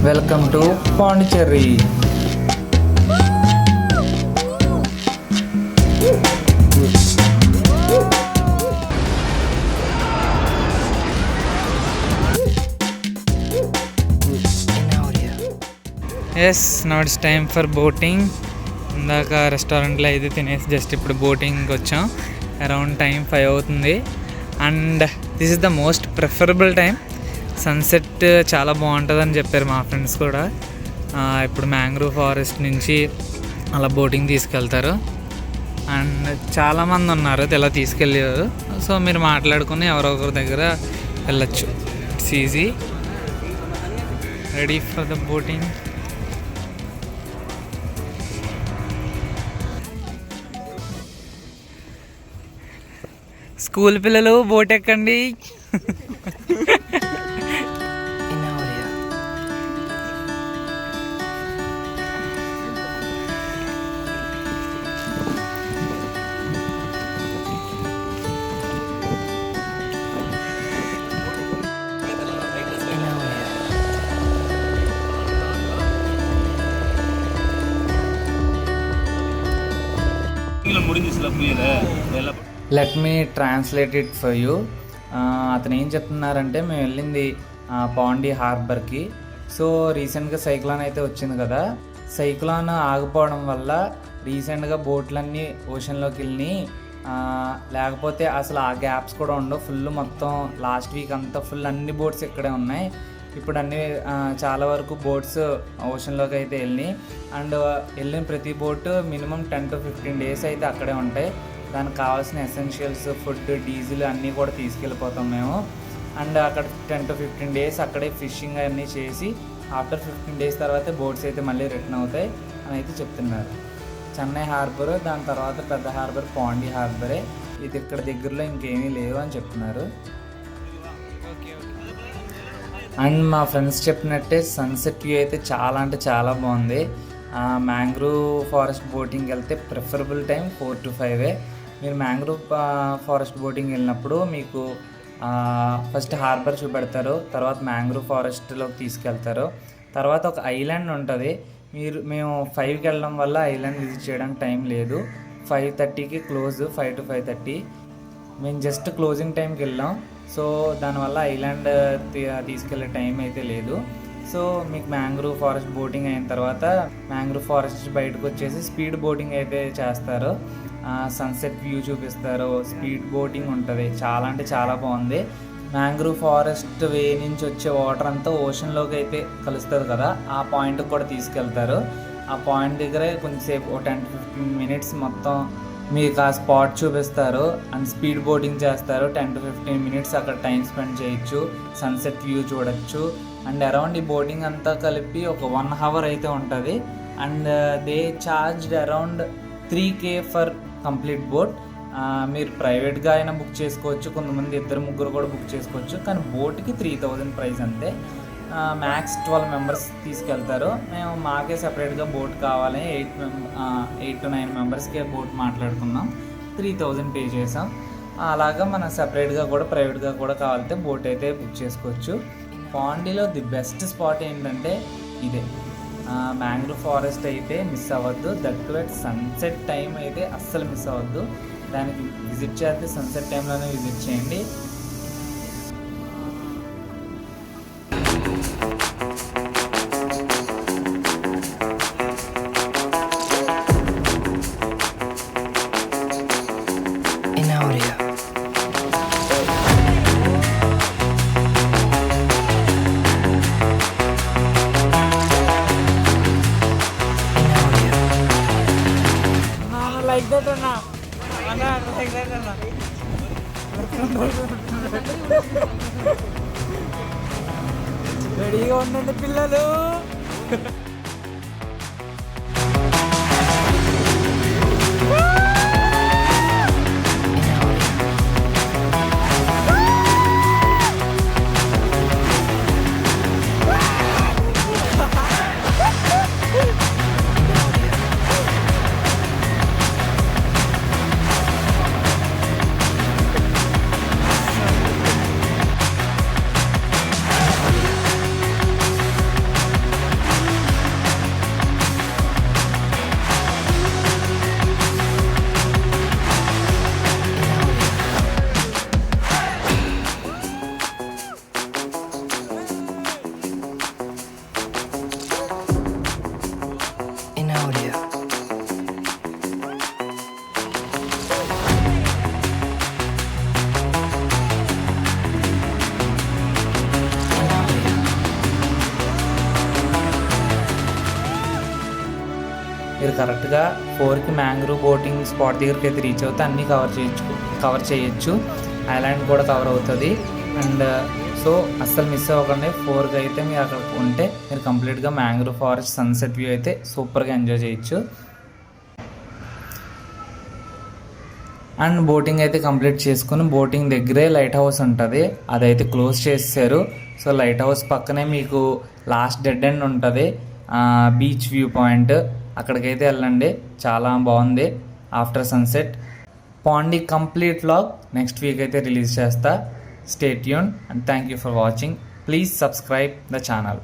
Welcome to Pondicherry. Yes, now it's time for boating. ఇందాక రెస్టారెంట్లో అయితే తినేసి జస్ట్ ఇప్పుడు బోటింగ్కి వచ్చాం. అరౌండ్ టైం 5 అవుతుంది. And this is the most preferable time. Sunset చాలా బాగుంటుందని చెప్పారు మా ఫ్రెండ్స్ కూడా. ఇప్పుడు మ్యాంగ్రూవ్ ఫారెస్ట్ నుంచి అలా బోటింగ్ తీసుకెళ్తారు. అండ్ చాలామంది ఉన్నారు ఇలా తీసుకెళ్ళారు. సో మీరు మాట్లాడుకుని ఎవరో ఒకరి దగ్గర వెళ్ళచ్చు. It's easy. Ready for the boating. School పిల్లలు బోట్ ఎక్కండి. Let me translate it for you. అతను ఏం చెప్తున్నారంటే, మేము వెళ్ళింది పాండి హార్బర్కి. సో రీసెంట్గా సైక్లోన్ అయితే వచ్చింది కదా. సైక్లోన్ ఆగిపోవడం వల్ల రీసెంట్గా బోట్లన్నీ ఓషన్లోకి వెళ్ళి, లేకపోతే అసలు ఆ గ్యాప్స్ కూడా ఉండవు. ఫుల్ మొత్తం లాస్ట్ వీక్ అంతా ఫుల్ అన్ని బోట్స్ ఇక్కడే ఉన్నాయి. ఇప్పుడు అన్ని చాలా వరకు బోట్స్ ఓషన్లోకి అయితే వెళ్ళినాయి. అండ్ వెళ్ళిన ప్రతి బోటు మినిమం 10 to 15 days అయితే అక్కడే ఉంటాయి. దానికి కావాల్సిన ఎసెన్షియల్స్, ఫుడ్, డీజిల్ అన్నీ కూడా తీసుకెళ్ళిపోతాం మేము. అండ్ అక్కడ 10 to 15 days అక్కడే ఫిషింగ్ అన్నీ చేసి ఆఫ్టర్ 15 days తర్వాత బోట్స్ అయితే మళ్ళీ రిటర్న్ అవుతాయి అని అయితే చెప్తున్నారు. చెన్నై హార్బర్, దాని తర్వాత పెద్ద హార్బర్ పాండి హార్బరే. ఇది ఇక్కడ దగ్గరలో ఇంకేమీ లేవు అని చెప్తున్నారు. అండ్ మా ఫ్రెండ్స్ చెప్పినట్టే సన్సెట్ వ్యూ అయితే చాలా అంటే చాలా బాగుంది. మ్యాంగ్రూవ్ ఫారెస్ట్ బోటింగ్కి వెళ్తే ప్రిఫరబుల్ టైం 4 to 5. మీరు మ్యాంగ్రూవ్ ఫారెస్ట్ బోటింగ్ వెళ్ళినప్పుడు మీకు ఫస్ట్ హార్బర్ చూపెడతారు, తర్వాత మ్యాంగ్రూవ్ ఫారెస్ట్లోకి తీసుకెళ్తారు. తర్వాత ఒక ఐలాండ్ ఉంటుంది. మేము 5కి వెళ్ళడం వల్ల ఐలాండ్ విజిట్ చేయడానికి టైం లేదు. 5:30కి క్లోజ్, 5 to 5:30. మేము జస్ట్ క్లోజింగ్ టైంకి వెళ్ళాం. సో దానివల్ల ఐలాండ్ తీసుకెళ్ళే టైం అయితే లేదు. సో మీకు మ్యాంగ్రూవ్ ఫారెస్ట్ బోటింగ్ అయిన తర్వాత మ్యాంగ్రూవ్ ఫారెస్ట్ బయటకు వచ్చేసి స్పీడ్ బోటింగ్ అయితే చేస్తారు. సన్సెట్ వ్యూ చూపిస్తారు. స్పీడ్ బోటింగ్ ఉంటుంది. చాలా అంటే చాలా బాగుంది. మ్యాంగ్రూవ్ ఫారెస్ట్ వే నుంచి వచ్చే వాటర్ అంతా ఓషన్లోకి అయితే కలుస్తుంది కదా, ఆ పాయింట్కి కూడా తీసుకెళ్తారు. ఆ పాయింట్ దగ్గరే కొంచెంసేపు 10 to 15 minutes మొత్తం మీకు ఆ స్పాట్ చూపిస్తారు. అండ్ స్పీడ్ బోటింగ్ చేస్తారు. 10 to 15 minutes అక్కడ టైం స్పెండ్ చేయొచ్చు. సన్సెట్ వ్యూ చూడొచ్చు. అండ్ అరౌండ్ ఈ బోటింగ్ అంతా కలిపి ఒక 1 hour అయితే ఉంటుంది. And they charged around 3K for complete boat. మీరు ప్రైవేట్గా అయినా బుక్ చేసుకోవచ్చు, కొంతమంది 2-3 కూడా బుక్ చేసుకోవచ్చు. కానీ బోట్కి 3000 ప్రైస్ అంతే. మ్యాక్స్ 12 members తీసుకెళ్తారు. మేము మాకే సపరేట్గా బోట్ కావాలి. 8 to 9 membersకే బోట్ మాట్లాడుకున్నాం. 3000 పే చేసాం. అలాగా మనం సపరేట్గా కూడా ప్రైవేట్గా కూడా కావాలంటే బోట్ అయితే బుక్ చేసుకోవచ్చు. పాండీలో ది బెస్ట్ స్పాట్ ఏంటంటే ఇదే. మ్యాంగ్రూవ్ ఫారెస్ట్ అయితే మిస్ అవ్వద్దు. That to at sunset time అయితే అస్సలు మిస్ అవ్వద్దు. దానికి విజిట్ చేస్తే సన్సెట్ టైంలోనే విజిట్ చేయండి. రెడీగా ఉండండి పిల్లలు. మీరు కరెక్ట్గా 4కి మ్యాంగ్రూవ్ బోటింగ్ స్పాట్ దగ్గరికి అయితే రీచ్ అవుతే అన్నీ కవర్ చేయొచ్చు. ఐలాండ్ కూడా కవర్ అవుతుంది. అండ్ సో అస్సలు మిస్ అవ్వకండి. 4కి అయితే మీరు అక్కడ ఉంటే మీరు కంప్లీట్గా మ్యాంగ్రూవ్ ఫారెస్ట్ సన్సెట్ వ్యూ అయితే సూపర్గా ఎంజాయ్ చేయొచ్చు. అండ్ బోటింగ్ అయితే కంప్లీట్ చేసుకుని బోటింగ్ దగ్గరే లైట్ హౌస్ ఉంటుంది, అదైతే క్లోజ్ చేశారు. సో లైట్ హౌస్ పక్కనే మీకు లాస్ట్ డెడ్ ఎండ్ ఉంటుంది, బీచ్ వ్యూ పాయింట్, అక్కడికైతే వెళ్ళండి. చాలా బాగుంది after sunset. Pondy complete vlog next week అయితే రిలీజ్ చేస్తా. Stay tune and thank you for watching. Please subscribe the channel.